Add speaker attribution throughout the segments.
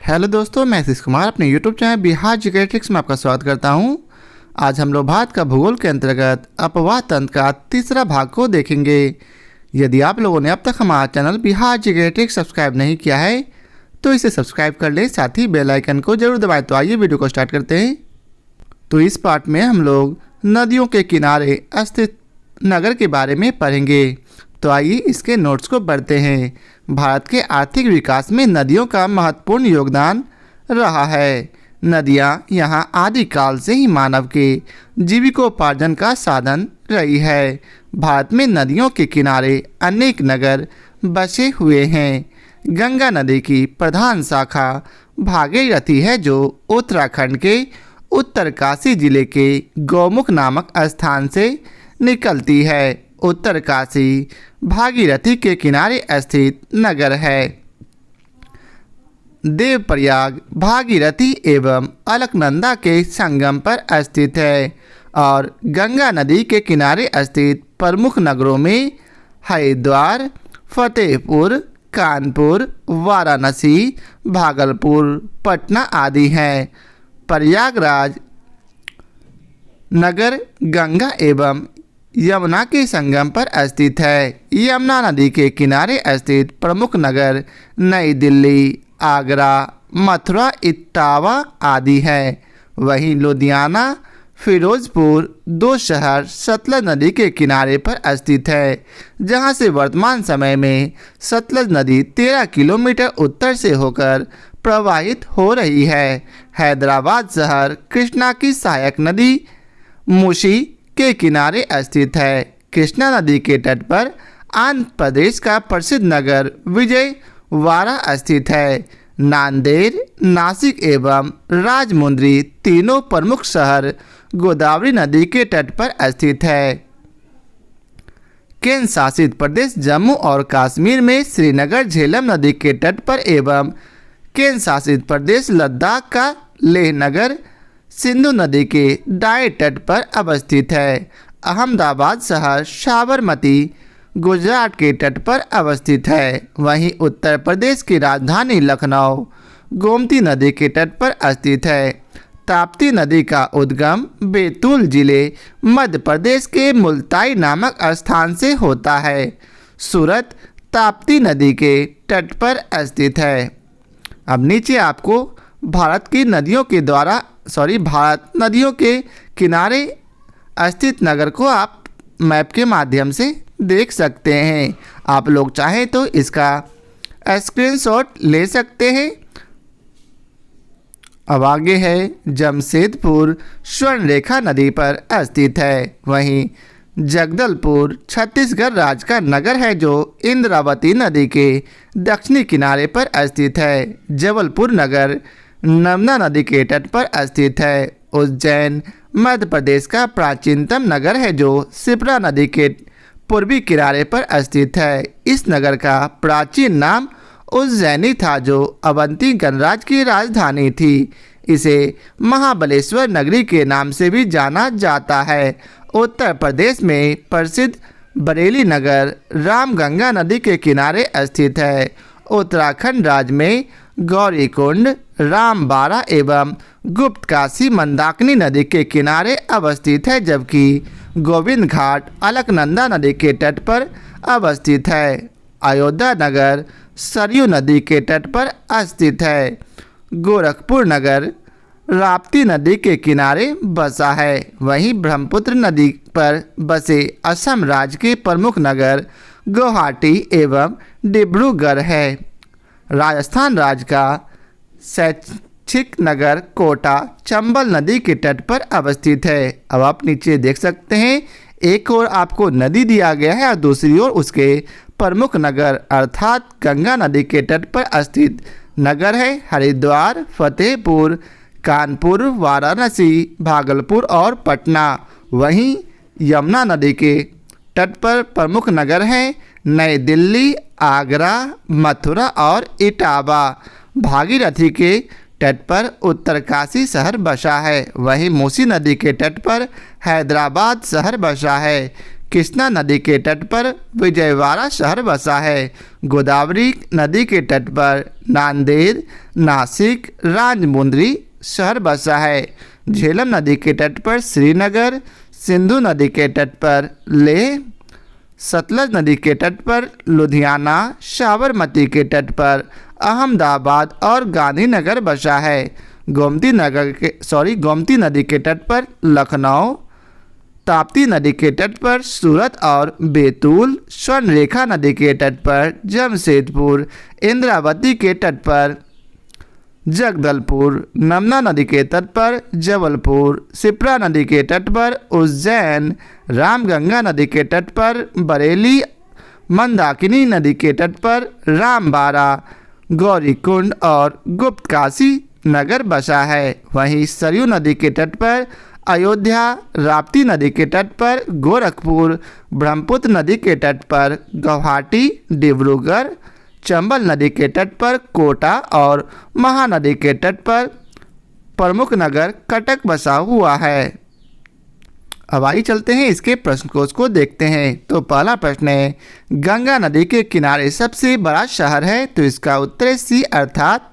Speaker 1: Hello दोस्तों, मैं आशीष कुमार अपने यूट्यूब चैनल बिहार जियोग्राफिक्स में आपका स्वागत करता हूं। आज हम लोग भारत का भूगोल के अंतर्गत अपवाह तंत्र का तीसरा भाग को देखेंगे। यदि आप लोगों ने अब तक हमारा चैनल बिहार जियोग्राफिक्स सब्सक्राइब नहीं किया है तो इसे सब्सक्राइब कर लें, साथ ही बेल आइकन को जरूर दबाएं। तो आइए वीडियो को स्टार्ट करते हैं। तो इस पार्ट में हम लोग नदियों के किनारे स्थित नगर के बारे में पढ़ेंगे। तो आइए इसके नोट्स को पढ़ते हैं। भारत के आर्थिक विकास में नदियों का महत्वपूर्ण योगदान रहा है। नदियां यहां आदिकाल से ही मानव के जीविकोपार्जन का साधन रही है। भारत में नदियों के किनारे अनेक नगर बसे हुए हैं। गंगा नदी की प्रधान शाखा भागीरथी है, जो उत्तराखंड के उत्तरकाशी जिले के गौमुख नामक स्थान से निकलती है। उत्तरकाशी भागीरथी के किनारे स्थित नगर है। देवप्रयाग भागीरथी एवं अलकनंदा के संगम पर स्थित है और गंगा नदी के किनारे स्थित प्रमुख नगरों में हरिद्वार, फतेहपुर, कानपुर, वाराणसी, भागलपुर, पटना आदि हैं। प्रयागराज नगर गंगा एवं यमुना के संगम पर स्थित है। यमुना नदी के किनारे स्थित प्रमुख नगर नई दिल्ली, आगरा, मथुरा, इटावा आदि हैं। वहीं लुधियाना, फिरोजपुर दो शहर सतलज नदी के किनारे पर स्थित है, जहां से वर्तमान समय में सतलज नदी 13 किलोमीटर उत्तर से होकर प्रवाहित हो रही है। हैदराबाद शहर कृष्णा की सहायक नदी मूसी के किनारे स्थित है। कृष्णा नदी के तट पर आंध्र प्रदेश का प्रसिद्ध नगर विजयवाड़ा स्थित है। नांदेड़, नासिक एवं राजमुंद्री तीनों प्रमुख शहर गोदावरी नदी के तट पर स्थित है। केंद्र शासित प्रदेश जम्मू और कश्मीर में श्रीनगर झेलम नदी के तट पर एवं केंद्र शासित प्रदेश लद्दाख का लेह नगर सिंधु नदी के दाएं तट पर अवस्थित है। अहमदाबाद शहर साबरमती गुजरात के तट पर अवस्थित है। वहीं उत्तर प्रदेश की राजधानी लखनऊ गोमती नदी के तट पर स्थित है। ताप्ती नदी का उद्गम बैतूल जिले मध्य प्रदेश के मुल्ताई नामक स्थान से होता है। सूरत ताप्ती नदी के तट पर स्थित है। अब नीचे आपको भारत नदियों के किनारे स्थित नगर को आप मैप के माध्यम से देख सकते हैं। आप लोग चाहें तो इसका स्क्रीनशॉट ले सकते हैं। अब आगे है जमशेदपुर स्वर्ण रेखा नदी पर स्थित है। वहीं जगदलपुर छत्तीसगढ़ राज्य का नगर है, जो इंद्रावती नदी के दक्षिणी किनारे पर स्थित है। जबलपुर नगर नर्मदा नदी के तट पर स्थित है। उज्जैन मध्य प्रदेश का प्राचीनतम नगर है, जो शिप्रा नदी के पूर्वी किनारे पर स्थित है। इस नगर का प्राचीन नाम उज्जैनी था, जो अवंती गणराज्य की राजधानी थी। इसे महाबलेश्वर नगरी के नाम से भी जाना जाता है। उत्तर प्रदेश में प्रसिद्ध बरेली नगर रामगंगा नदी के किनारे स्थित है। उत्तराखंड राज्य में गौरीकुंड, रामबाड़ा एवं गुप्तकाशी मंदाकिनी नदी के किनारे अवस्थित है, जबकि गोविंद घाट अलकनंदा नदी के तट पर अवस्थित है। अयोध्या नगर सरयू नदी के तट पर स्थित है। गोरखपुर नगर राप्ती नदी के किनारे बसा है। वहीं ब्रह्मपुत्र नदी पर बसे असम राज्य के प्रमुख नगर गुवाहाटी एवं डिब्रूगढ़ है। राजस्थान राज्य का शैक्षिक नगर कोटा चंबल नदी के तट पर अवस्थित है। अब आप नीचे देख सकते हैं, एक ओर आपको नदी दिया गया है और दूसरी ओर उसके प्रमुख नगर अर्थात गंगा नदी के तट पर स्थित नगर है हरिद्वार, फतेहपुर, कानपुर, वाराणसी, भागलपुर और पटना। वहीं यमुना नदी के तट पर प्रमुख नगर हैं नई दिल्ली, आगरा, मथुरा और इटावा। भागीरथी के तट पर उत्तरकाशी शहर बसा है। वहीं मूसी नदी के तट पर हैदराबाद शहर बसा है। कृष्णा नदी के तट पर विजयवाड़ा शहर बसा है। गोदावरी नदी के तट पर नांदेड़, नासिक, राजमुंद्री शहर बसा है। झेलम नदी के तट पर श्रीनगर, सिंधु नदी के तट पर लेह, सतलज नदी के तट पर लुधियाना, साबरमती के तट पर अहमदाबाद और गांधीनगर बसा है। गोमती नदी के तट पर लखनऊ, ताप्ती नदी के तट पर सूरत और बैतूल, स्वर्णरेखा नदी के तट पर जमशेदपुर, इंद्रावती के तट पर जगदलपुर, नर्मदा नदी के तट पर जबलपुर, शिप्रा नदी के तट पर उज्जैन, रामगंगा नदी के तट पर बरेली, मंदाकिनी नदी के तट पर रामबाड़ा, गौरीकुंड और गुप्तकाशी नगर बसा है। वहीं सरयू नदी के तट पर अयोध्या, राप्ती नदी के तट पर गोरखपुर, ब्रह्मपुत्र नदी के तट पर गुवाहाटी, डिब्रूगढ़, चंबल नदी के तट पर कोटा और महानदी के तट पर प्रमुख नगर कटक बसा हुआ है। अब आइए चलते हैं इसके प्रश्न कोश को देखते हैं। तो पहला प्रश्न है, गंगा नदी के किनारे सबसे बड़ा शहर है, तो इसका उत्तर है सी अर्थात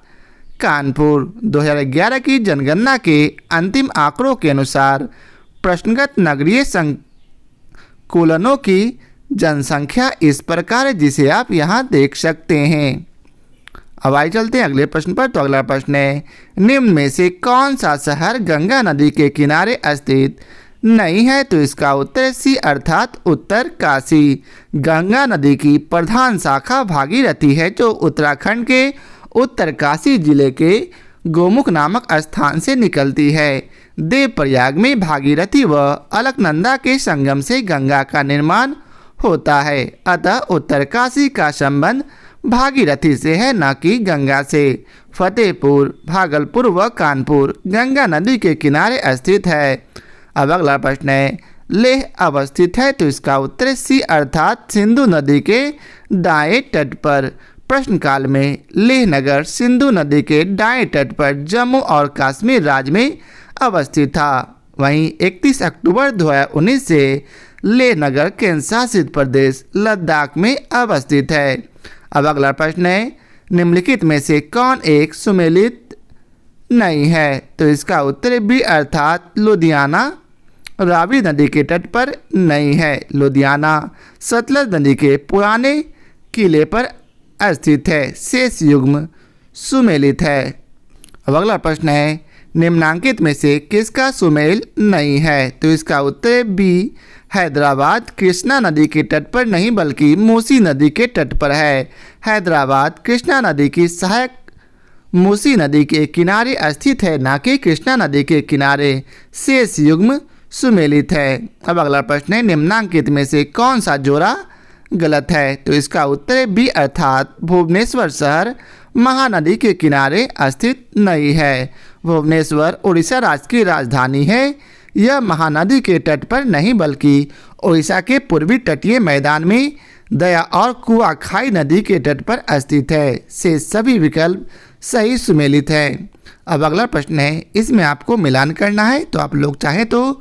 Speaker 1: कानपुर। 2011 की जनगणना के अंतिम आंकड़ों के अनुसार प्रश्नगत नगरीय संकुलनों की जनसंख्या इस प्रकार है, जिसे आप यहां देख सकते हैं। अब आइए चलते हैं अगले प्रश्न पर। तो अगला प्रश्न है, निम्न में से कौन सा शहर गंगा नदी के किनारे स्थित नहीं है, तो इसका उत्तर सी अर्थात उत्तर काशी। गंगा नदी की प्रधान शाखा भागीरथी है, जो उत्तराखंड के उत्तरकाशी जिले के गोमुख नामक स्थान से निकलती है। देवप्रयाग में भागीरथी व अलकनंदा के संगम से गंगा का निर्माण होता है, अतः उत्तरकाशी का संबंध भागीरथी से है, न कि गंगा से। फतेहपुर, भागलपुर व कानपुर गंगा नदी के किनारे स्थित है। अब अगला प्रश्न है, लेह अवस्थित है, तो इसका उत्तर सी अर्थात सिंधु नदी के दाएं तट पर। प्रश्नकाल में लेह नगर सिंधु नदी के दाएं तट पर जम्मू और कश्मीर राज्य में अवस्थित था। वहीं 31 अक्टूबर 2019 से लेह नगर केंद्र शासित प्रदेश लद्दाख में अवस्थित है। अब अगला प्रश्न है, निम्नलिखित में से कौन एक सुमेलित नहीं है, तो इसका उत्तर बी अर्थात लुधियाना रावी नदी के तट पर नहीं है। लुधियाना सतलज नदी के पुराने किले पर स्थित है, शेष युग्म सुमेलित है। अब अगला प्रश्न है, निम्नांकित में से किसका सुमेल नहीं है, तो इसका उत्तर बी हैदराबाद कृष्णा नदी के तट पर नहीं बल्कि मूसी नदी के तट पर है। हैदराबाद कृष्णा नदी की सहायक मूसी नदी के किनारे स्थित है, न कि कृष्णा नदी के किनारे। शेष युग्म सुमेलित है। अब अगला प्रश्न है, निम्नांकित में से कौन सा जोड़ा गलत है, तो इसका उत्तर बी अर्थात भुवनेश्वर शहर महानदी के किनारे स्थित नहीं है। भुवनेश्वर उड़ीसा राज्य की राजधानी है। यह महानदी के तट पर नहीं बल्कि उड़ीसा के पूर्वी तटीय मैदान में दया और कुआखाई नदी के तट पर स्थित है। से सभी विकल्प सही सुमेलित है। अब अगला प्रश्न है, इसमें आपको मिलान करना है, तो आप लोग चाहें तो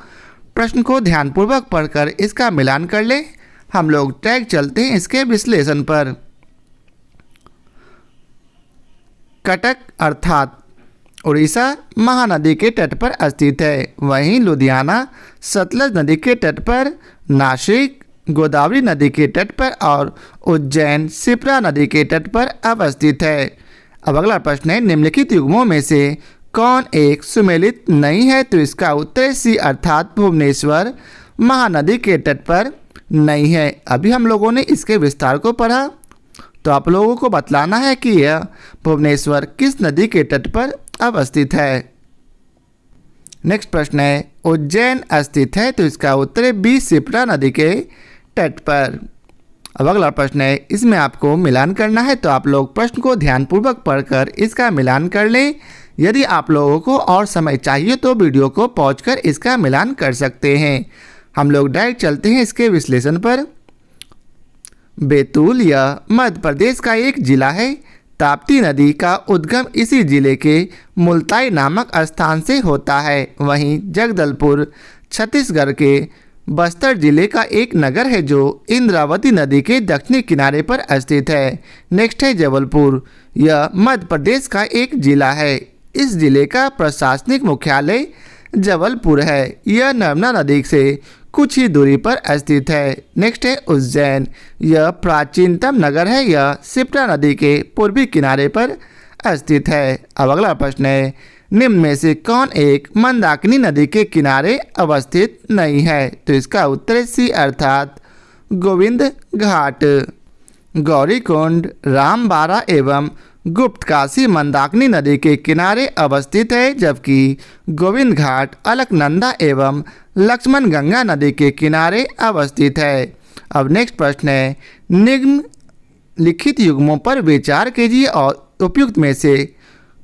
Speaker 1: प्रश्न को ध्यानपूर्वक पढ़कर इसका मिलान कर लें। हम लोग टैग चलते हैं इसके विश्लेषण पर। कटक अर्थात उड़ीसा महानदी के तट पर स्थित है। वहीं लुधियाना सतलज नदी के तट पर, नासिक गोदावरी नदी के तट पर और उज्जैन शिप्रा नदी के तट पर अवस्थित है। अब अगला प्रश्न है, निम्नलिखित युग्मों में से कौन एक सुमेलित नहीं है, तो इसका उत्तर सी अर्थात भुवनेश्वर महानदी के तट पर नहीं है। अभी हम लोगों ने इसके विस्तार को पढ़ा, तो आप लोगों को बतलाना है कि यह भुवनेश्वर किस नदी के तट पर अवस्थित है। नेक्स्ट प्रश्न है, उज्जैन स्थित है, तो इसका उत्तर है बी शिप्रा नदी के तट पर। अब अगला प्रश्न है, इसमें आपको मिलान करना है, तो आप लोग प्रश्न को ध्यानपूर्वक पढ़कर इसका मिलान कर लें। यदि आप लोगों को और समय चाहिए तो वीडियो को पॉज कर इसका मिलान कर सकते हैं। हम लोग डायरेक्ट चलते हैं इसके विश्लेषण पर। बैतूल यह मध्य प्रदेश का एक जिला है। ताप्ती नदी का उद्गम इसी जिले के मुल्ताई नामक स्थान से होता है। वहीं जगदलपुर छत्तीसगढ़ के बस्तर जिले का एक नगर है जो इंद्रावती नदी के दक्षिणी किनारे पर स्थित है। नेक्स्ट है जबलपुर। यह मध्य प्रदेश का एक जिला है। इस जिले का प्रशासनिक मुख्यालय जबलपुर है। यह नर्मदा नदी से कुछ ही दूरी पर स्थित है। नेक्स्ट है उज्जैन। यह प्राचीनतम नगर है। यह शिप्रा नदी के पूर्वी किनारे पर स्थित है। अब अगला प्रश्न है, निम्न में से कौन एक मंदाकिनी नदी के किनारे अवस्थित नहीं है? तो इसका उत्तर सी अर्थात गोविंद घाट। गौरीकुंड, रामबारा एवं गुप्तकाशी मंदाकिनी नदी के किनारे अवस्थित है, जबकि गोविंद घाट अलकनंदा एवं लक्ष्मण गंगा नदी के किनारे अवस्थित है। अब नेक्स्ट प्रश्न है, निम्नलिखित युग्मों पर विचार कीजिए और उपयुक्त में से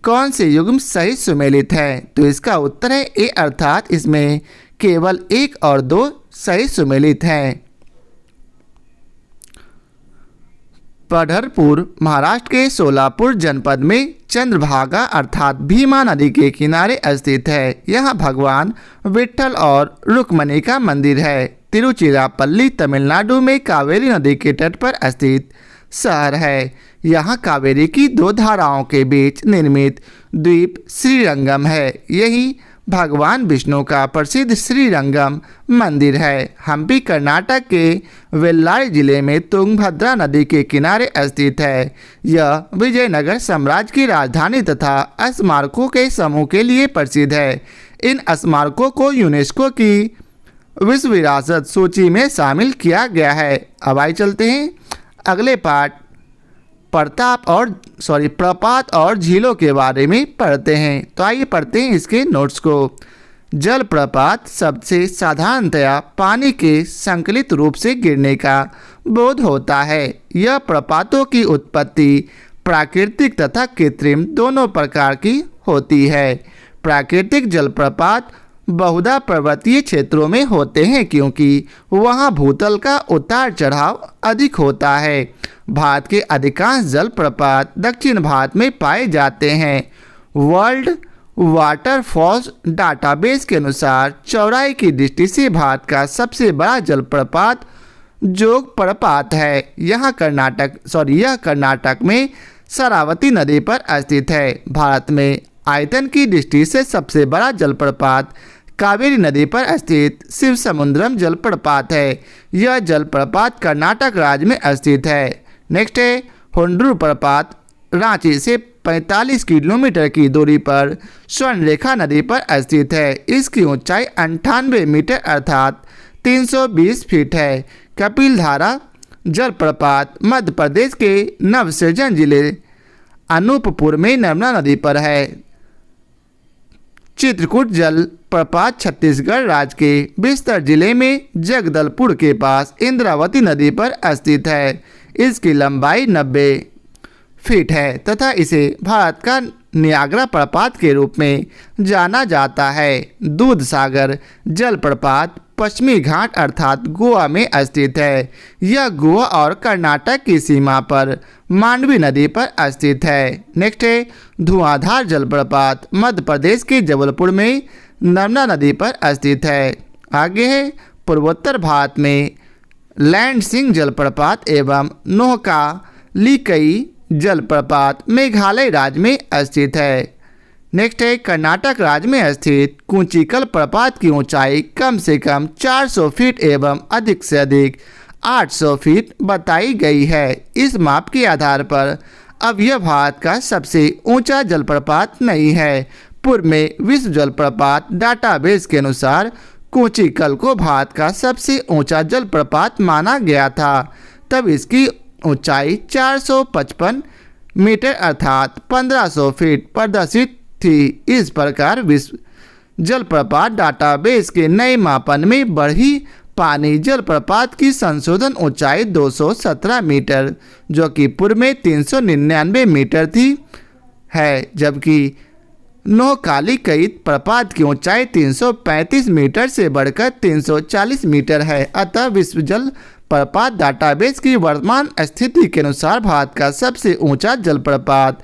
Speaker 1: कौन से युग्म सही सुमेलित है? तो इसका उत्तर है ए अर्थात इसमें केवल 1 और 2 सही सुमेलित हैं। पंढरपुर महाराष्ट्र के सोलापुर जनपद में चंद्रभागा अर्थात भीमा नदी के किनारे स्थित है। यहाँ भगवान विट्ठल और रुक्मणी का मंदिर है। तिरुचिरापल्ली तमिलनाडु में कावेरी नदी के तट पर स्थित शहर है। यहाँ कावेरी की 2 धाराओं के बीच निर्मित द्वीप श्रीरंगम है। यही भगवान विष्णु का प्रसिद्ध श्रीरंगम मंदिर है। हम्पी कर्नाटक के वेल्लारी जिले में तुंगभद्रा नदी के किनारे स्थित है। यह विजयनगर साम्राज्य की राजधानी तथा स्मारकों के समूह के लिए प्रसिद्ध है। इन स्मारकों को यूनेस्को की विश्व विरासत सूची में शामिल किया गया है। अब आइए चलते हैं अगले पार्ट प्रपात और झीलों के बारे में पढ़ते हैं। तो आइए पढ़ते हैं इसके नोट्स को। जलप्रपात शब्द से साधारणतया पानी के संकलित रूप से गिरने का बोध होता है। यह प्रपातों की उत्पत्ति प्राकृतिक तथा कृत्रिम दोनों प्रकार की होती है। प्राकृतिक जलप्रपात बहुधा पर्वतीय क्षेत्रों में होते हैं क्योंकि वहां भूतल का उतार चढ़ाव अधिक होता है। भारत के अधिकांश जलप्रपात दक्षिण भारत में पाए जाते हैं। वर्ल्ड वाटरफॉल्स डाटाबेस के अनुसार चौड़ाई की दृष्टि से भारत का सबसे बड़ा जलप्रपात जोग प्रपात है। यह कर्नाटक में शरावती नदी पर स्थित है। भारत में आयतन की दृष्टि से सबसे बड़ा जलप्रपात कावेरी नदी पर स्थित शिवसमुद्रम जलप्रपात है। यह जलप्रपात कर्नाटक राज्य में स्थित है। नेक्स्ट है हुंड्रू प्रपात। रांची से 45 किलोमीटर की दूरी पर स्वर्णरेखा नदी पर स्थित है। इसकी ऊंचाई 98 मीटर अर्थात 320 फीट है। कपिलधारा जलप्रपात मध्य प्रदेश के नवसृजन जिले अनूपपुर में नर्मदा नदी पर है। चित्रकूट जलप्रपात छत्तीसगढ़ राज्य के बिस्तर जिले में जगदलपुर के पास इंद्रावती नदी पर स्थित है। इसकी लंबाई 90 फीट है तथा इसे भारत का नियाग्रा प्रपात के रूप में जाना जाता है। दूधसागर जलप्रपात पश्चिमी घाट अर्थात गोवा में स्थित है। यह गोवा और कर्नाटक की सीमा पर मांडवी नदी पर स्थित है। नेक्स्ट है धुआंधार जलप्रपात मध्य प्रदेश के जबलपुर में नर्मदा नदी पर स्थित है। आगे है पूर्वोत्तर भारत में लैंडसिंग जलप्रपात एवं नोहकालीकई जलप्रपात मेघालय राज्य में स्थित है। नेक्स्ट है कर्नाटक राज्य में स्थित कुंचिकल प्रपात की ऊंचाई कम से कम 400 फीट एवं अधिक से अधिक 800 फीट बताई गई है। इस माप के आधार पर अब यह भारत का सबसे ऊंचा जलप्रपात नहीं है। पूर्व में विश्व जलप्रपात डाटाबेस के अनुसार कुंचिकल को भारत का सबसे ऊंचा जलप्रपात माना गया था। तब इसकी ऊंचाई 455 मीटर अर्थात 1500 फीट प्रदर्शित थी। इस प्रकार विश्व जलप्रपात डाटाबेस के नए मापन में बढ़ी पानी जलप्रपात की संशोधन ऊंचाई 217 मीटर जो कि पूर्व में 399 मीटर थी है, जबकि नोहकालीकई प्रपात की ऊंचाई 335 मीटर से बढ़कर 340 मीटर है। अतः विश्व जल प्रपात डाटाबेस की वर्तमान स्थिति के अनुसार भारत का सबसे ऊंचा जलप्रपात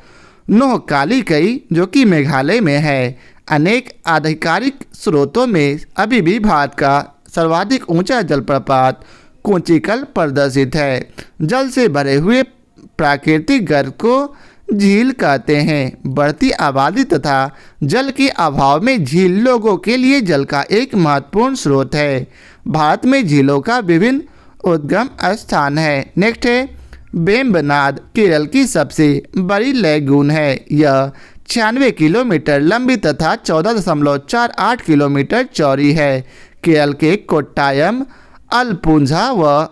Speaker 1: नोहकालीकई जो कि मेघालय में है। अनेक आधिकारिक स्रोतों में अभी भी भारत का सर्वाधिक ऊंचा जलप्रपात कोंचिकल प्रदर्शित है। जल से भरे हुए प्राकृतिक गर्त को झील कहते हैं। बढ़ती आबादी तथा जल के अभाव में झील लोगों के लिए जल का एक महत्वपूर्ण स्रोत है। भारत में झीलों का विभिन्न उद्गम स्थान है। नेक्स्ट है वेम्बनाड केरल की सबसे बड़ी लैगून है। यह 96 किलोमीटर लंबी तथा 14.48 किलोमीटर चौड़ी है। केरल के कोट्टायम, अलपुझा व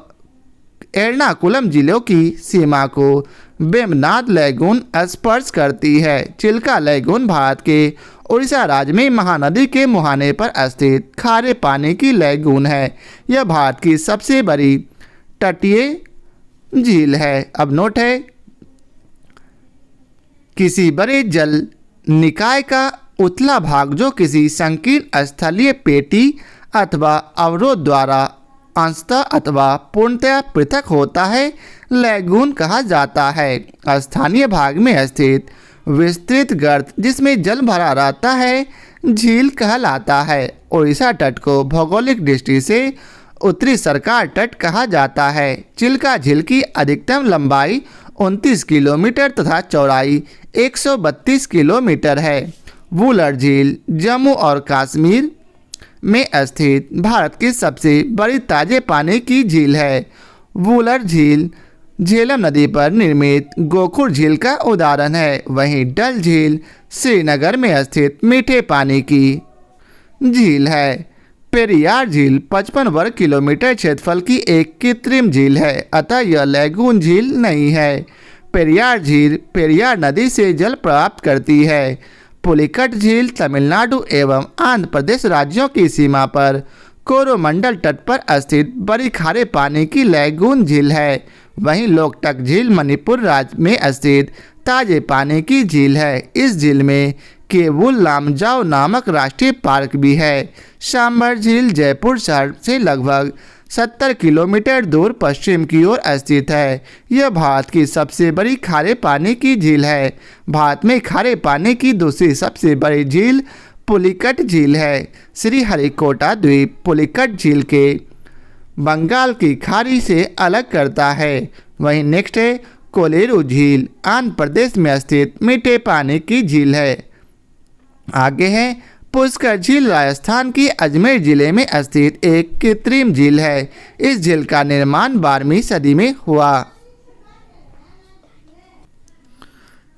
Speaker 1: एर्नाकुलम जिलों की सीमा को वेम्बनाड लैगून स्पर्श करती है। चिल्का लैगून भारत के उड़ीसा राज्य में महानदी के मुहाने पर स्थित खारे पानी की लैगून है। यह भारत की सबसे बड़ी तटीय झील है। अब नोट है, किसी बड़े जल निकाय का उथला भाग जो किसी संकीर्ण स्थलीय पेटी अथवा अवरोध द्वारा अंशतः अथवा पूर्णतया पृथक होता है, लैगून कहा जाता है। स्थानीय भाग में स्थित विस्तृत गर्त जिसमें जल भरा रहता है झील कहलाता है। उड़ीसा तट को भौगोलिक दृष्टि से उत्तरी सरकार तट कहा जाता है। चिल्का झील की अधिकतम लंबाई 29 किलोमीटर तथा चौड़ाई 132 किलोमीटर है। वुलर झील जम्मू और कश्मीर में स्थित भारत की सबसे बड़ी ताजे पानी की झील है। वुलर झील झेलम नदी पर निर्मित गोखुर झील का उदाहरण है। वहीं डल झील श्रीनगर में स्थित मीठे पानी की झील है। पेरियार झील 55 वर्ग किलोमीटर क्षेत्रफल की एक कृत्रिम झील है, अतः यह लैगून झील नहीं है। पेरियार झील पेरियार नदी से जल प्राप्त करती है। पुलिकट झील तमिलनाडु एवं आंध्र प्रदेश राज्यों की सीमा पर कोरोमंडल तट पर स्थित बड़ी खारे पानी की लैगून झील है। वहीं लोकटक झील मणिपुर राज्य में स्थित ताजे पानी की झील है। इस झील में केवुल लामजाओ नामक राष्ट्रीय पार्क भी है। सांबर झील जयपुर शहर से लगभग 70 किलोमीटर दूर पश्चिम की ओर स्थित है। यह भारत की सबसे बड़ी खारे पानी की झील है। भारत में खारे पानी की दूसरी सबसे बड़ी झील पुलिकट झील है। श्रीहरिकोटा द्वीप पुलिकट झील के बंगाल की खाड़ी से अलग करता है। वहीं नेक्स्ट है कोलेरू झील, आंध्र प्रदेश में स्थित मीठे पानी की झील है। आगे है पुष्कर झील, राजस्थान की अजमेर जिले में स्थित एक कृत्रिम झील है। इस झील का निर्माण 12वीं सदी में हुआ,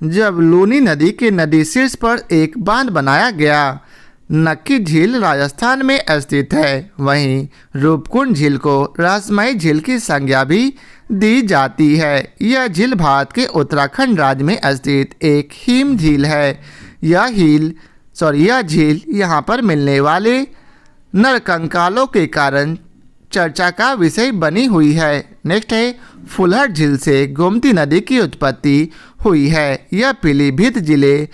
Speaker 1: जब लूनी नदी के नदी शीर्ष पर एक बांध बनाया गया। नक्की झील राजस्थान में स्थित है। वहीं रूपकुंड झील को रहस्यमयी झील की संज्ञा भी दी जाती है। यह झील भारत के उत्तराखंड राज्य में स्थित एक हिम झील है। यह झील यहाँ पर मिलने वाले नरकंकालों के कारण चर्चा का विषय बनी हुई है। नेक्स्ट है फुलहर झील से गोमती नदी की उत्पत्ति हुई है। यह पीलीभीत जिले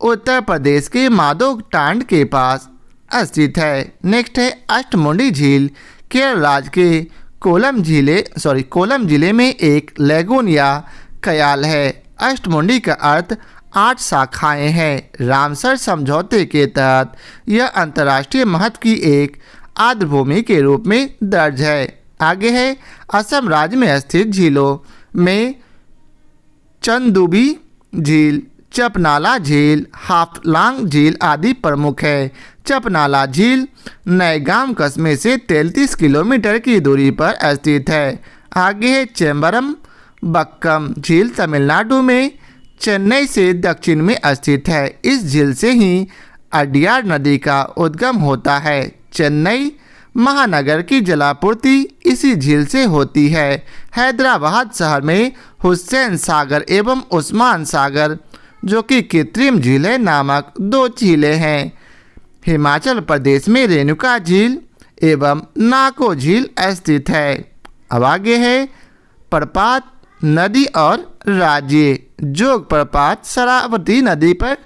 Speaker 1: उत्तर प्रदेश के माधोटांड के पास स्थित है। नेक्स्ट है अष्टमुंडी झील, केरल राज्य के कोलम जिले में एक लैगून या कयाल है। अष्टमुंडी का अर्थ 8 शाखाएं हैं। रामसर समझौते के तहत यह अंतर्राष्ट्रीय महत्व की एक आर्द्रभूमि के रूप में दर्ज है। आगे है असम राज्य में स्थित झीलों में चंदुबी झील, चपनाला झील, हाफलांग झील आदि प्रमुख है। चपनाला झील नयगाम कस्बे से 33 किलोमीटर की दूरी पर स्थित है। आगे है चेम्बरम बक्कम झील, तमिलनाडु में चेन्नई से दक्षिण में स्थित है। इस झील से ही अड्यार नदी का उद्गम होता है। चेन्नई महानगर की जलापूर्ति इसी झील से होती है। हैदराबाद शहर में हुसैन सागर एवं उस्मान सागर, जो कि कृत्रिम झीलें नामक 2 झीलें हैं। हिमाचल प्रदेश में रेणुका झील एवं नाको झील स्थित है। अब आगे है प्रपात, नदी और राज्य। जोग प्रपात शरावती नदी पर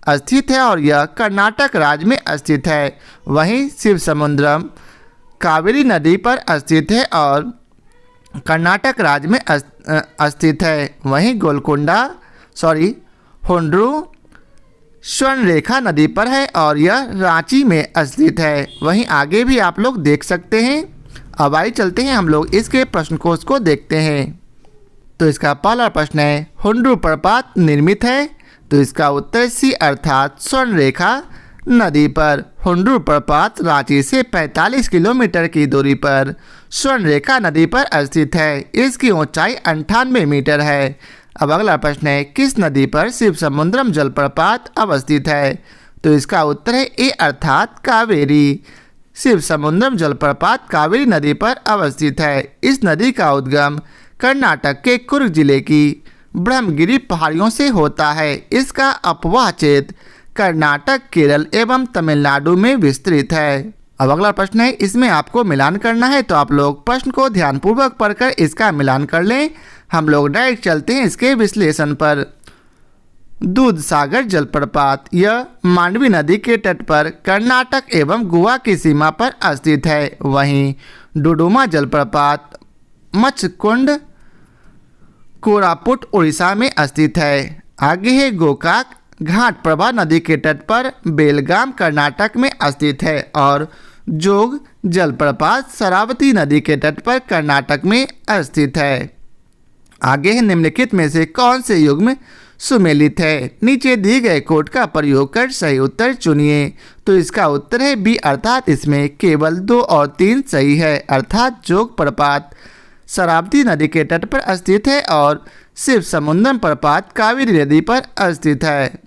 Speaker 1: स्थित है और यह कर्नाटक राज्य में स्थित है। वहीं शिवसमुद्रम कावेरी नदी पर स्थित है और कर्नाटक राज्य में स्थित है। वहीं होंड्रू स्वर्णरेखा नदी पर है और यह रांची में स्थित है। वहीं आगे भी आप लोग देख सकते हैं। अब आइए चलते हैं हम लोग इसके प्रश्न कोश को देखते हैं। तो इसका पहला प्रश्न है, हुंड्रू प्रपात निर्मित है? तो इसका उत्तर सी अर्थात स्वर्णरेखा नदी पर। हुंड्रू प्रपात रांची से 45 किलोमीटर की दूरी पर स्वर्णरेखा नदी पर स्थित है। इसकी ऊंचाई 98 मीटर है। अब अगला प्रश्न है, किस नदी पर शिवसमुद्रम जलप्रपात अवस्थित है? तो इसका उत्तर है ए अर्थात कावेरी। शिवसमुद्रम जलप्रपात कावेरी नदी पर अवस्थित है। इस नदी का उद्गम कर्नाटक के कुर्ग जिले की ब्रह्मगिरी पहाड़ियों से होता है। इसका अपवाह क्षेत्र कर्नाटक, केरल एवं तमिलनाडु में विस्तृत है। अब अगला प्रश्न है, इसमें आपको मिलान करना है, तो आप लोग प्रश्न को ध्यानपूर्वक पढ़कर इसका मिलान कर लें। हम लोग डायरेक्ट चलते हैं इसके विश्लेषण पर। दूध सागर जलप्रपात यह मांडवी नदी के तट पर कर्नाटक एवं गोवा की सीमा पर स्थित है। वहीं डुडुमा जलप्रपात मच्छकुंड कोरापुट उड़ीसा में स्थित है। आगे है गोकाक घाटप्रभा नदी के तट पर बेलगाम कर्नाटक में स्थित है। और जोग जलप्रपात शरावती नदी के तट पर कर्नाटक में स्थित है। आगे है, निम्नलिखित में से कौन से युग्म सुमेलित है? नीचे दिए गए कोड का प्रयोग कर सही उत्तर चुनिए। तो इसका उत्तर है बी अर्थात इसमें केवल 2 और 3 सही है। अर्थात जोग प्रपात शरावती नदी के तट पर स्थित है और शिवसमुद्रम प्रपात कावेरी नदी पर स्थित है।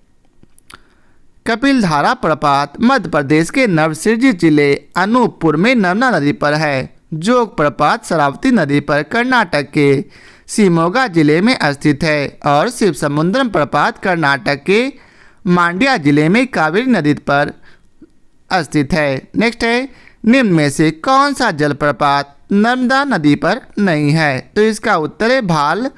Speaker 1: कपिलधारा प्रपात मध्य प्रदेश के नवसिरजी जिले अनूपपुर में नर्मदा नदी पर है। जोग प्रपात शरावती नदी पर कर्नाटक के शिमोगा जिले में स्थित है। और शिवसमुद्रम प्रपात कर्नाटक के मांड्या जिले में कावेरी नदी पर स्थित है। नेक्स्ट है, निम्न में से कौन सा जलप्रपात नर्मदा नदी पर नहीं है? तो इसका उत्तर है भाल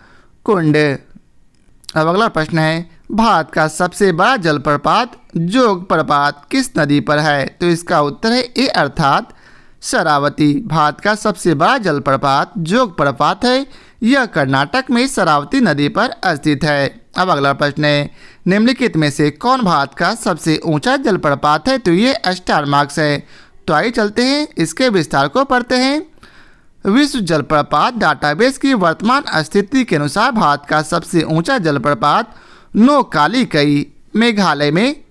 Speaker 1: कुंड। अब अगला प्रश्न है, भारत का सबसे बड़ा जलप्रपात जोग प्रपात किस नदी पर है? तो इसका उत्तर है ए अर्थात शरावती। भारत का सबसे बड़ा जलप्रपात जोग प्रपात है। यह कर्नाटक में शरावती नदी पर स्थित है। अब अगला प्रश्न है, निम्नलिखित में से कौन भारत का सबसे ऊंचा जलप्रपात है? तो ये स्टार मार्क्स है। तो आइए चलते हैं इसके विस्तार को पढ़ते हैं। विश्व जलप्रपात डाटाबेस की वर्तमान स्थिति के अनुसार भारत का सबसे ऊंचा जलप्रपात नोकालिकई मेघालय में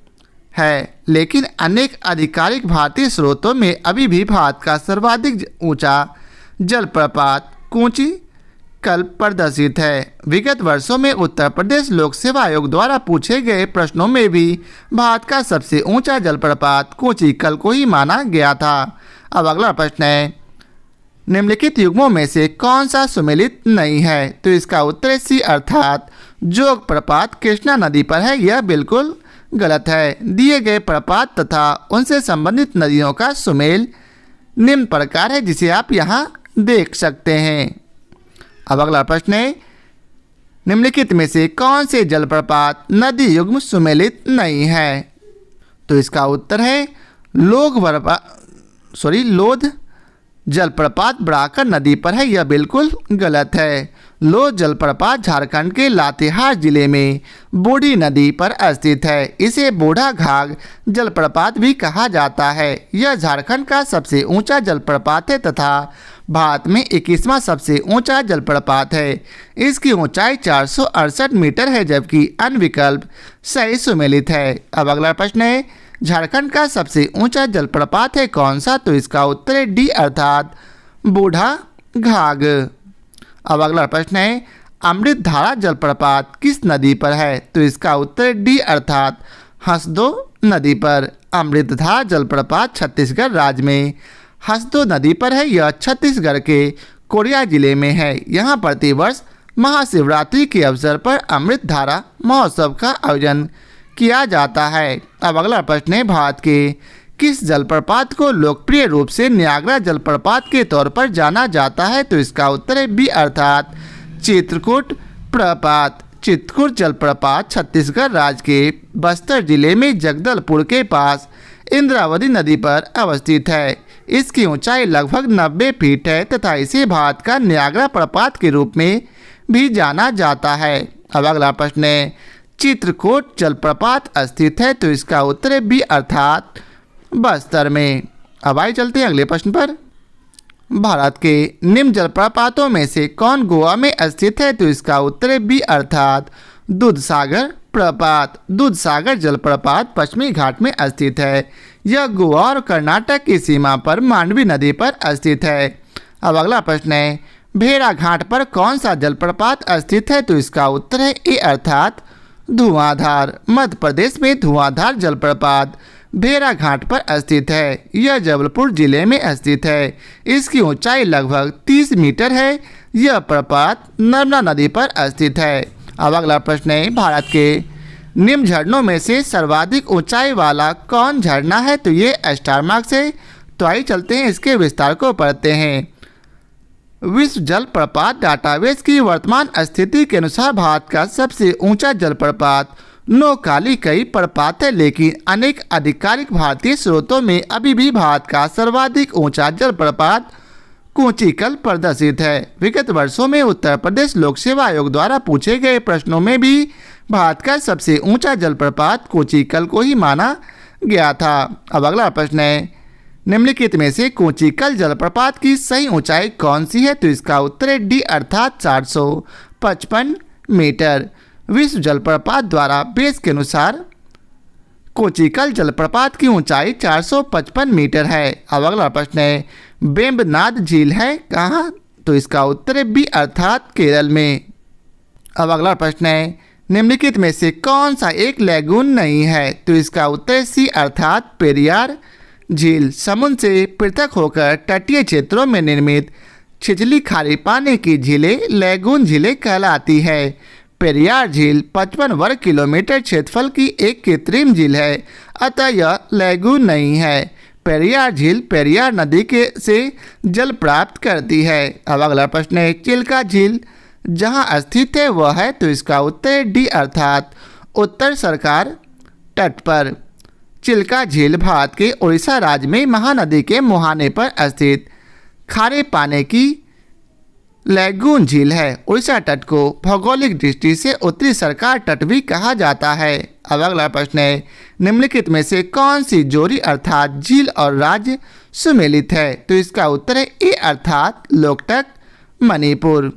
Speaker 1: है। लेकिन अनेक आधिकारिक भारतीय स्रोतों में अभी भी भारत का सर्वाधिक ऊंचा जलप्रपात कोची कल प्रदर्शित है। विगत वर्षों में उत्तर प्रदेश लोक सेवा आयोग द्वारा पूछे गए प्रश्नों में भी भारत का सबसे ऊंचा जलप्रपात कोची कल को ही माना गया था। अब अगला प्रश्न है, निम्नलिखित युग्मों में से कौन सा सुमेलित नहीं है? तो इसका उत्तर सी अर्थात जोग प्रपात कृष्णा नदी पर है। यह बिल्कुल गलत है। दिए गए प्रपात तथा उनसे संबंधित नदियों का सुमेल निम्न प्रकार है, जिसे आप यहाँ देख सकते हैं। अब अगला प्रश्न है, निम्नलिखित में से कौन से जलप्रपात नदी युग्म सुमेलित नहीं है? तो इसका उत्तर है लोध जलप्रपात बराकर नदी पर है। यह बिल्कुल गलत है। लोध जलप्रपात झारखंड के लातेहार जिले में बूढ़ी नदी पर स्थित है। इसे बूढ़ा घाघ जलप्रपात भी कहा जाता है। यह झारखंड का सबसे ऊंचा जलप्रपात है तथा भारत में 21वां सबसे ऊंचा जलप्रपात है। इसकी ऊंचाई 468 मीटर है, जबकि अन्य विकल्प सही सुमेलित है। अब अगला प्रश्न है, झारखंड का सबसे ऊंचा जलप्रपात है कौन सा? तो इसका उत्तर है डी अर्थात बूढ़ा घाघ। अब अगला प्रश्न है, अमृतधारा जलप्रपात किस नदी पर है? तो इसका उत्तर डी अर्थात हसदो नदी पर। अमृतधारा जलप्रपात छत्तीसगढ़ राज्य में हसदो नदी पर है। यह छत्तीसगढ़ के कोरिया जिले में है। यहाँ प्रतिवर्ष महाशिवरात्रि के अवसर पर अमृतधारा महोत्सव का आयोजन किया जाता है। अब अगला प्रश्न है, भारत के किस जलप्रपात को लोकप्रिय रूप से न्यागरा जलप्रपात के तौर पर जाना जाता है? तो इसका उत्तर है बी अर्थात चित्रकूट प्रपात। चित्रकूट जलप्रपात छत्तीसगढ़ राज्य के बस्तर जिले में जगदलपुर के पास इंद्रावती नदी पर अवस्थित है। इसकी ऊंचाई लगभग 90 फीट है तथा इसे भारत का न्यागरा प्रपात के रूप में भी जाना जाता है। अब अगला प्रश्न है, चित्रकूट जलप्रपात स्थित है? तो इसका उत्तर है बी अर्थात बस्तर में। अब आइए चलते हैं अगले प्रश्न पर। भारत के निम्न जलप्रपातों में से कौन गोवा में स्थित है? तो इसका उत्तर है बी अर्थात दूधसागर प्रपात। दूधसागर जलप्रपात पश्चिमी घाट में स्थित है। यह गोवा और कर्नाटक की सीमा पर मांडवी नदी पर स्थित है। अब अगला प्रश्न है, भेड़ा घाट पर कौन सा जलप्रपात स्थित है? तो इसका उत्तर है ए अर्थात धुआंधार। मध्य प्रदेश में धुआंधार जलप्रपात भेड़ा घाट पर स्थित है। यह जबलपुर जिले में स्थित है। इसकी ऊंचाई लगभग 30 मीटर है। यह प्रपात नर्मदा नदी पर स्थित है। अब अगला प्रश्न है, भारत के निम्न झरनों में से सर्वाधिक ऊंचाई वाला कौन झरना है? तो ये स्टार मार्क्स है। तो आइए चलते हैं इसके विस्तार को पढ़ते हैं। विश्व जल प्रपात डाटाबेस की वर्तमान स्थिति के अनुसार भारत का सबसे ऊंचा जलप्रपात नौकाली प्रपात है, लेकिन अनेक आधिकारिक भारतीय स्रोतों में अभी भी भारत का सर्वाधिक ऊंचा जलप्रपात कोचिकल प्रदर्शित है। विगत वर्षों में उत्तर प्रदेश लोक सेवा आयोग द्वारा पूछे गए प्रश्नों में भी भारत का सबसे ऊंचा जलप्रपात कोचिकल को ही माना गया था। अब अगला प्रश्न है, निम्नलिखित में से कोचिकल जलप्रपात की सही ऊंचाई कौन सी है? तो इसका उत्तर है डी अर्थात 455 मीटर। विश्व जलप्रपात द्वारा बेस के अनुसार कोचिकल जलप्रपात की ऊंचाई 455 मीटर है। अब अगला प्रश्न है, वेम्बनाड झील है कहाँ? तो इसका उत्तर है बी अर्थात केरल में। अब अगला प्रश्न है, निम्नलिखित में से कौन सा एक लैगून नहीं है? तो इसका उत्तर है सी अर्थात पेरियार झील। समुद्र से पृथक होकर तटीय क्षेत्रों में निर्मित छिछली खारी पानी की झीलें लैगून झीलें कहलाती है। पेरियार झील 55 वर्ग किलोमीटर क्षेत्रफल की एक कृत्रिम झील है, अतः यह लैगून नहीं है। पेरियार झील पेरियार नदी के से जल प्राप्त करती है। अब अगला प्रश्न है, चिल्का झील जहां स्थित है वह है? तो इसका उत्तर है डी अर्थात उत्तर सरकार तट पर। चिल्का झील भारत के उड़ीसा राज्य में महानदी के मुहाने पर स्थित खारे पानी की लैगून झील है। उड़ीसा तट को भौगोलिक दृष्टि से उत्तरी सरकार तट भी कहा जाता है। अब अगला प्रश्न है, निम्नलिखित में से कौन सी जोड़ी अर्थात झील और राज्य सुमेलित है? तो इसका उत्तर है ए अर्थात लोकटक मणिपुर।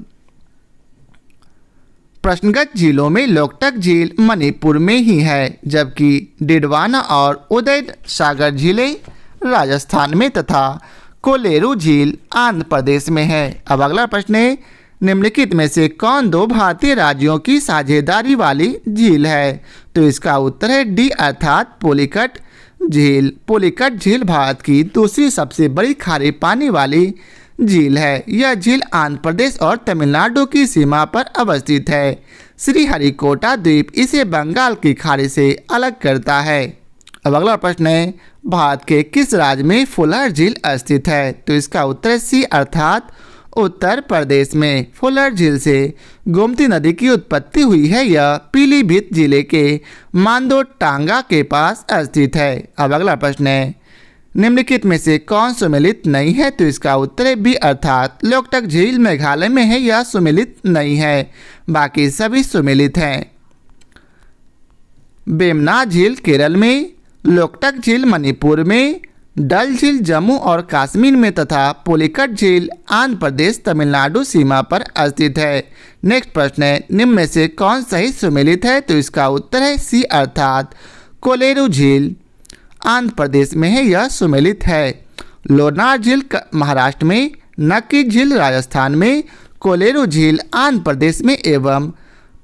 Speaker 1: प्रश्नगत झीलों में लोकटक झील मणिपुर में ही है, जबकि डिडवाना और उदय सागर झीलें राजस्थान में तथा कोलेरू झील आंध्र प्रदेश में है। अब अगला प्रश्न है, निम्नलिखित में से कौन दो भारतीय राज्यों की साझेदारी वाली झील है? तो इसका उत्तर है डी अर्थात पुलिकट झील। पुलिकट झील भारत की दूसरी सबसे बड़ी खारे पानी वाली झील है। यह झील आंध्र प्रदेश और तमिलनाडु की सीमा पर अवस्थित है। श्रीहरिकोटा द्वीप इसे बंगाल की खाड़ी से अलग करता है। अब अगला प्रश्न है, भारत के किस राज्य में फुलर झील स्थित है? तो इसका उत्तर सी अर्थात उत्तर प्रदेश में। फुलर झील से गोमती नदी की उत्पत्ति हुई है। यह पीलीभीत जिले के मांदो टांगा के पास स्थित है। अब अगला प्रश्न है, निम्नलिखित में से कौन सुमेलित नहीं है? तो इसका उत्तर है बी अर्थात लोकटक झील मेघालय में है, यह सुमेलित नहीं है, बाकी सभी सुमेलित हैं। वेम्बनाड झील केरल में, लोकटक झील मणिपुर में, डल झील जम्मू और कश्मीर में तथा पुलिकट झील आंध्र प्रदेश तमिलनाडु सीमा पर स्थित है। नेक्स्ट प्रश्न है, निम्न में से कौन सही सुमेलित है? तो इसका उत्तर है सी अर्थात कोलेरू झील आंध्र प्रदेश में है, यह सुमेलित है। लोनार झील महाराष्ट्र में, नक्की झील राजस्थान में, कोलेरू झील आंध्र प्रदेश में एवं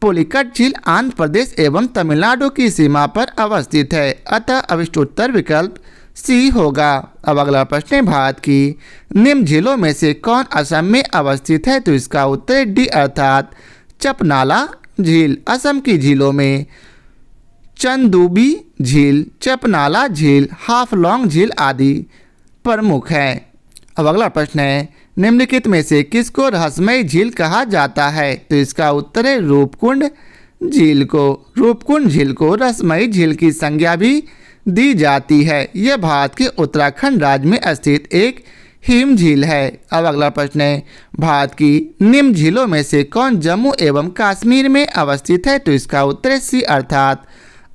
Speaker 1: पुलिकट झील आंध्र प्रदेश एवं तमिलनाडु की सीमा पर अवस्थित है। अतः अभिष्ट उत्तर विकल्प सी होगा। अब अगला प्रश्न है, भारत की निम्न झीलों में से कौन असम में अवस्थित है? तो इसका उत्तर डी अर्थात चपनाला झील। असम की झीलों में चंदुबी झील, चपनाला झील, हाफलॉन्ग झील आदि प्रमुख हैं। अब अगला प्रश्न है, निम्नलिखित में से किसको रहस्यमय झील कहा जाता है? तो इसका उत्तर है रूपकुंड झील को। रूपकुंड झील को रहस्यमय झील की संज्ञा भी दी जाती है। यह भारत के उत्तराखंड राज्य में स्थित एक हिम झील है। अब अगला प्रश्न है, भारत की निम्न झीलों में से कौन जम्मू एवं कश्मीर में अवस्थित है? तो इसका उत्तर है सी अर्थात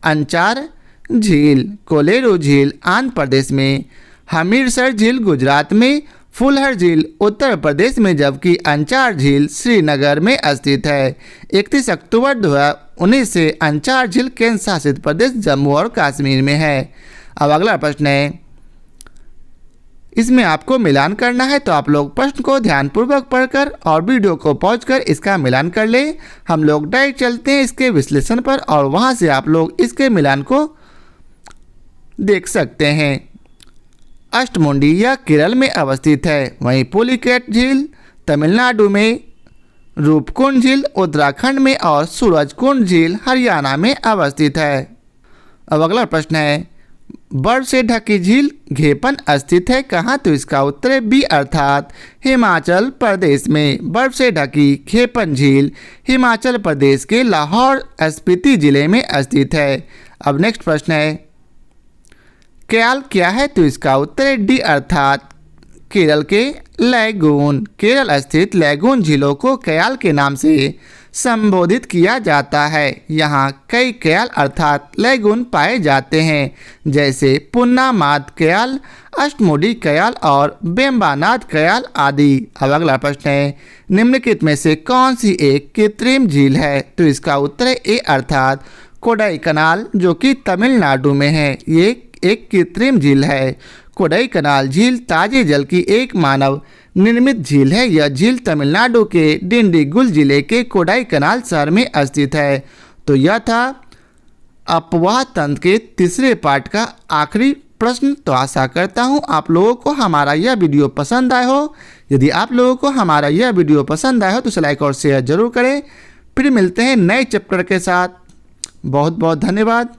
Speaker 1: अंचार झील। कोलेरू झील आंध्र प्रदेश में, हमीरसर झील गुजरात में, फुलहर झील उत्तर प्रदेश में, जबकि अंचार झील श्रीनगर में स्थित है। 31 अक्टूबर 2019 से अंचार झील केंद्र शासित प्रदेश जम्मू और कश्मीर में है। अब अगला प्रश्न है, इसमें आपको मिलान करना है, तो आप लोग प्रश्न को ध्यानपूर्वक पढ़कर और वीडियो को पॉज कर इसका मिलान कर ले। हम लोग डायरेक्ट चलते हैं इसके विश्लेषण पर और वहां से आप लोग इसके मिलान को देख सकते हैं। अष्टमुंडी यह केरल में अवस्थित है। वहीं पुलिकेट झील तमिलनाडु में, रूपकुंड झील उत्तराखंड में और सूरजकुंड झील हरियाणा में अवस्थित है। अब अगला प्रश्न है, बर्फ से ढकी झील घेपन स्थित है कहाँ? तो इसका उत्तर है बी अर्थात हिमाचल प्रदेश में। बर्फ से ढकी घेपन झील हिमाचल प्रदेश के लाहौल स्पीति जिले में स्थित है। अब नेक्स्ट प्रश्न है, क्याल क्या है? तो इसका उत्तर है डी अर्थात केरल के लैगून। केरल स्थित लैगून झीलों को क्याल के नाम से संबोधित किया जाता है। यहाँ कई क्याल अर्थात लैगून पाए जाते हैं, जैसे पुन्नामाद क्याल, अष्टमुडी क्याल और बेम्बानाद क्याल आदि। अब अगला प्रश्न है, निम्नलिखित में से कौन सी एक कृत्रिम झील है? तो इसका उत्तर है ए अर्थात कोडाईकनाल, जो कि तमिलनाडु में है। ये एक कृत्रिम झील है। कोडाईकनाल झील ताजे जल की एक मानव निर्मित झील है। यह झील तमिलनाडु के डिंडीगुल जिले के कोडाईकनाल शहर में स्थित है। तो यह था अपवाह तंत्र के तीसरे पार्ट का आखिरी प्रश्न। तो आशा करता हूँ आप लोगों को हमारा यह वीडियो पसंद आया हो। यदि आप लोगों को हमारा यह वीडियो पसंद आया हो तो लाइक और शेयर जरूर करें। फिर मिलते हैं नए चैप्टर के साथ। बहुत बहुत धन्यवाद।